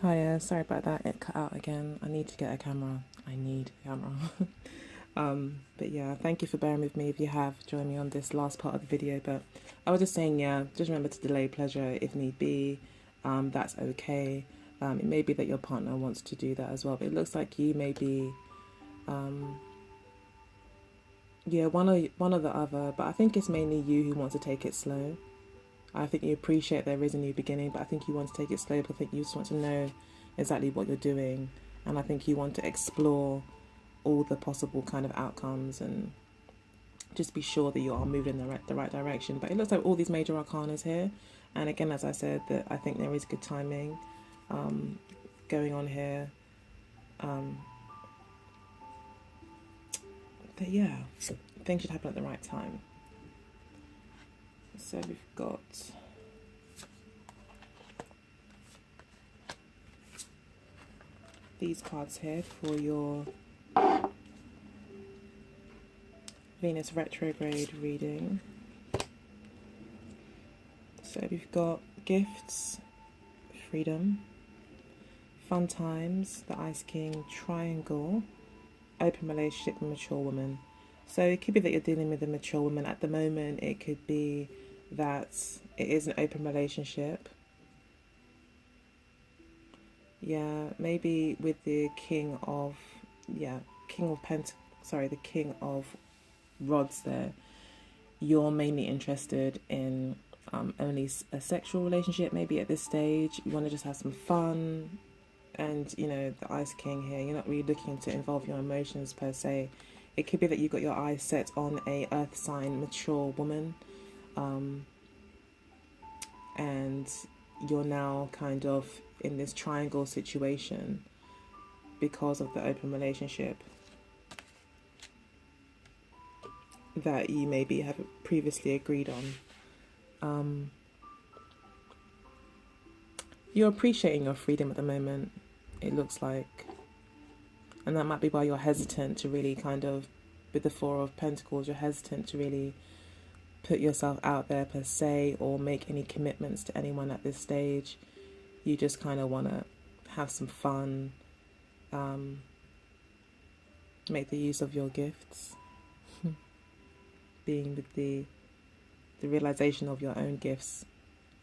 Hi, sorry about that. It cut out again. I need to get a camera. I need a camera. But yeah, thank you for bearing with me if you have joined me on this last part of the video. But I was just saying, yeah, just remember to delay pleasure if need be. That's okay. It may be that your partner wants to do that as well, but it looks like you may be, yeah, one or the other. But I think it's mainly you who wants to take it slow. I think you appreciate there is a new beginning, but I think you want to take it slow. But I think you just want to know exactly what you're doing, and I think you want to explore all the possible kind of outcomes and just be sure that you are moving in the right direction. But it looks like all these major arcanas here, and again, as I said, that I think there is good timing going on here. But yeah, things should happen at the right time. So we've got these cards here for your Venus retrograde reading. So we've got gifts, freedom, fun times, the Ice King, triangle, open relationship, mature woman. So it could be that you're dealing with a mature woman at the moment. It could be that it is an open relationship. Yeah, maybe with the king of the king of rods there. You're mainly interested in only a sexual relationship. Maybe at this stage you want to just have some fun, and you know, the Ice King here, you're not really looking to involve your emotions per se. It could be that you've got your eyes set on a earth sign mature woman, and you're now kind of in this triangle situation because of the open relationship that you maybe have previously agreed on. You're appreciating your freedom at the moment, it looks like. And that might be why you're hesitant to really kind of, with the Four of Pentacles, you're hesitant to really put yourself out there per se or make any commitments to anyone at this stage. You just kind of want to have some fun, make the use of your gifts, being with the realization of your own gifts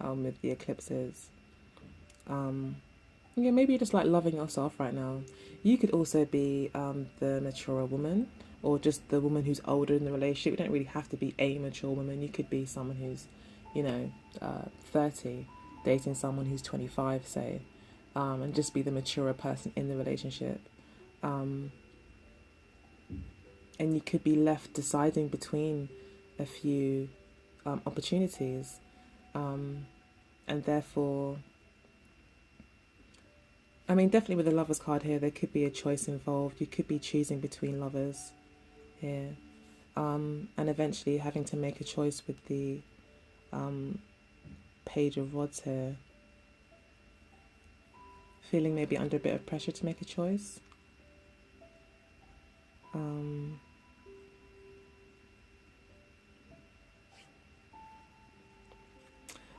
with the eclipses. Yeah, maybe you just like loving yourself right now. You could also be the mature woman, or just the woman who's older in the relationship. You don't really have to be a mature woman. You could be someone who's, 30, dating someone who's 25, say, and just be the mature person in the relationship. And you could be left deciding between a few opportunities, and therefore, I mean, definitely with the Lovers card here, there could be a choice involved. You could be choosing between lovers here, and eventually having to make a choice with the Page of Rods here. Feeling maybe under a bit of pressure to make a choice.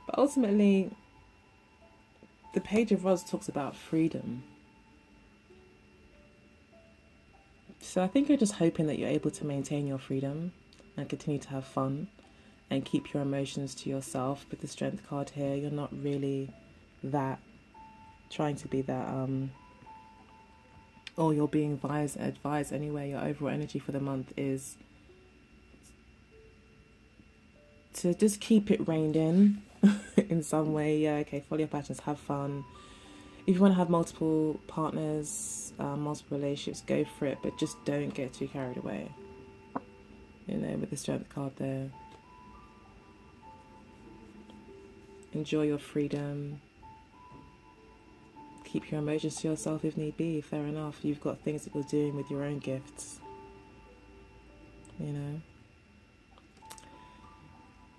But ultimately, the Page of Rods talks about freedom. So I think you're just hoping that you're able to maintain your freedom and continue to have fun and keep your emotions to yourself. With the Strength card here, you're not really that trying to be that, or you're being advised anyway. Your overall energy for the month is to just keep it reined in in some way. Yeah, okay, follow your passions, have fun. If you want to have multiple partners, multiple relationships, go for it, but just don't get too carried away. With the Strength card there. Enjoy your freedom. Keep your emotions to yourself if need be. Fair enough. You've got things that you're doing with your own gifts.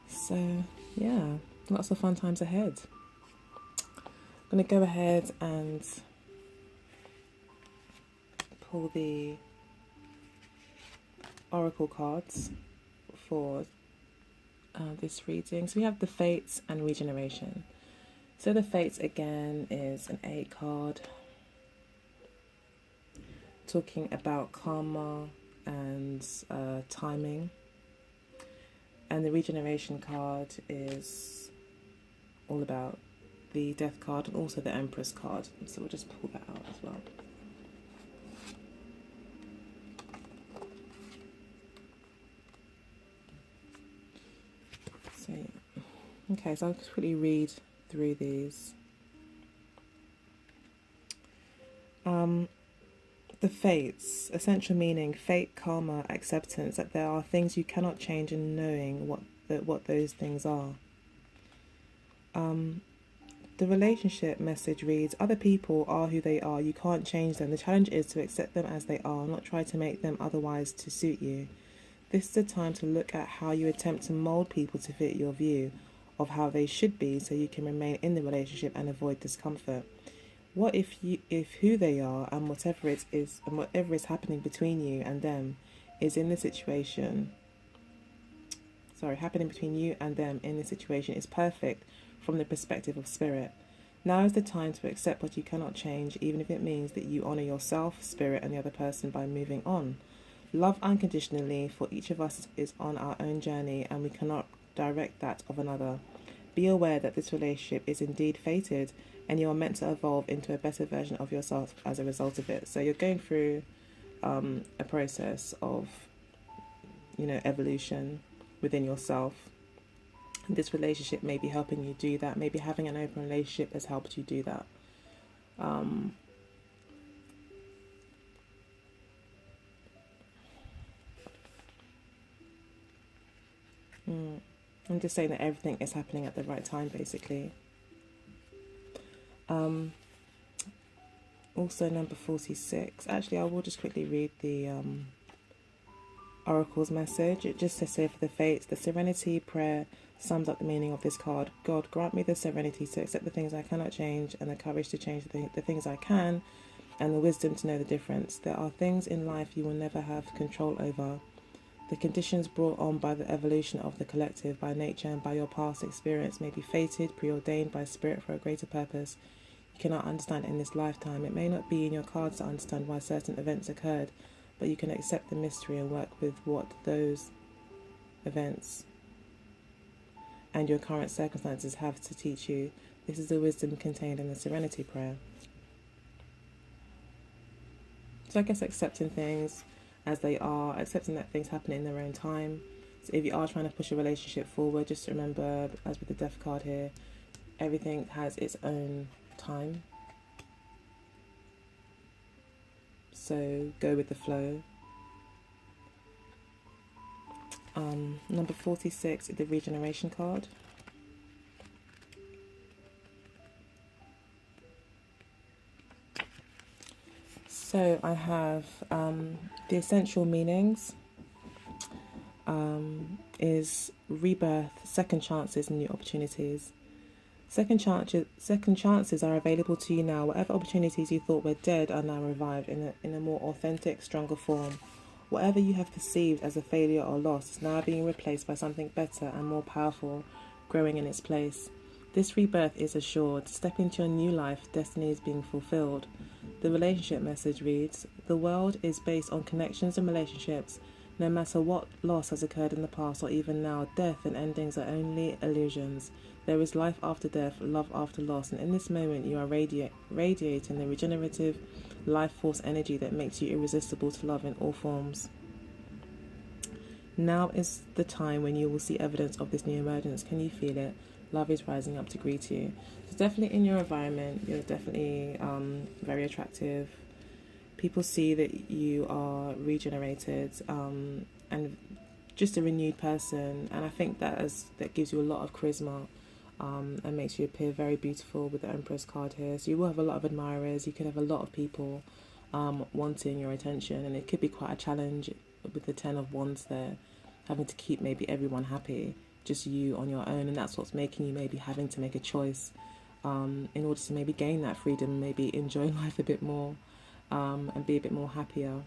So, yeah, lots of fun times ahead. I'm going to go ahead and pull the oracle cards for this reading. So we have the Fates and Regeneration. So the Fates again is an 8 card, talking about karma and timing. And the Regeneration card is all about the Death card and also the Empress card. So we'll just pull that out as well. So, okay, so I'll just quickly read through these. The Fates, essential meaning, fate, karma, acceptance, that there are things you cannot change, and knowing what those things are. The relationship message reads, other people are who they are, you can't change them. The challenge is to accept them as they are, not try to make them otherwise to suit you. This is a time to look at how you attempt to mold people to fit your view of how they should be, so you can remain in the relationship and avoid discomfort. What if who they are and whatever is happening between you and them is in the situation happening between you and them in this situation is perfect from the perspective of spirit. Now is the time to accept what you cannot change, even if it means that you honor yourself, spirit, and the other person by moving on. Love unconditionally, for each of us is on our own journey and we cannot direct that of another. Be aware that this relationship is indeed fated and you are meant to evolve into a better version of yourself as a result of it. So you're going through a process of, evolution within yourself. And this relationship may be helping you do that. Maybe having an open relationship has helped you do that. I'm just saying that everything is happening at the right time, basically. Also, number 46. Actually, I will just quickly read the Oracle's message. It just says here for the Fates, the Serenity prayer sums up the meaning of this card. God, grant me the serenity to accept the things I cannot change, and the courage to change the things I can, and the wisdom to know the difference. There are things in life you will never have control over. The conditions brought on by the evolution of the collective, by nature, and by your past experience may be fated, preordained by spirit for a greater purpose you cannot understand in this lifetime. It may not be in your cards to understand why certain events occurred, but you can accept the mystery and work with what those events and your current circumstances have to teach you. This is the wisdom contained in the Serenity prayer. So I guess accepting things as they are, accepting that things happen in their own time. So if you are trying to push a relationship forward, just remember, as with the Death card here, everything has its own time. So go with the flow. Number 46 is the Regeneration card. So I have the essential meanings is rebirth, second chances, and new opportunities. Second chances are available to you now. Whatever opportunities you thought were dead are now revived in a more authentic, stronger form. Whatever you have perceived as a failure or loss is now being replaced by something better and more powerful, growing in its place. This rebirth is assured. Step into your new life. Destiny is being fulfilled. The relationship message reads, the world is based on connections and relationships. No matter what loss has occurred in the past or even now, death and endings are only illusions. There is life after death, love after loss, and in this moment you are radiating the regenerative life force energy that makes you irresistible to love in all forms. Now is the time when you will see evidence of this new emergence. Can you feel it? Love is rising up to greet you. So definitely in your environment, you're definitely very attractive. People see that you are regenerated and just a renewed person, and I think that gives you a lot of charisma and makes you appear very beautiful with the Empress card here. So you will have a lot of admirers. You could have a lot of people wanting your attention, and it could be quite a challenge with the 10 of Wands there, having to keep maybe everyone happy, just you on your own, and that's what's making you maybe having to make a choice in order to maybe gain that freedom, maybe enjoy life a bit more and be a bit more happier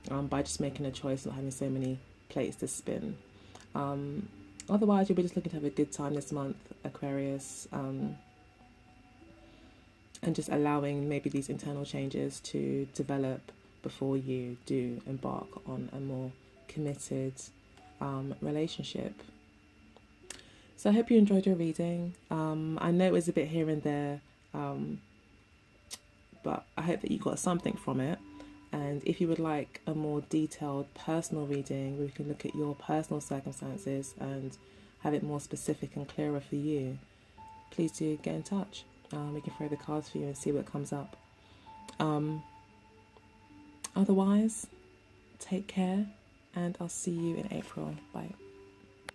by just making a choice, not having so many plates to spin. Otherwise, you'll be just looking to have a good time this month, Aquarius. and just allowing maybe these internal changes to develop before you do embark on a more committed relationship. So I hope you enjoyed your reading. I know it was a bit here and there, but I hope that you got something from it. And if you would like a more detailed personal reading where we can look at your personal circumstances and have it more specific and clearer for you, please do get in touch. We can throw the cards for you and see what comes up. Otherwise, take care, and I'll see you in April. Bye.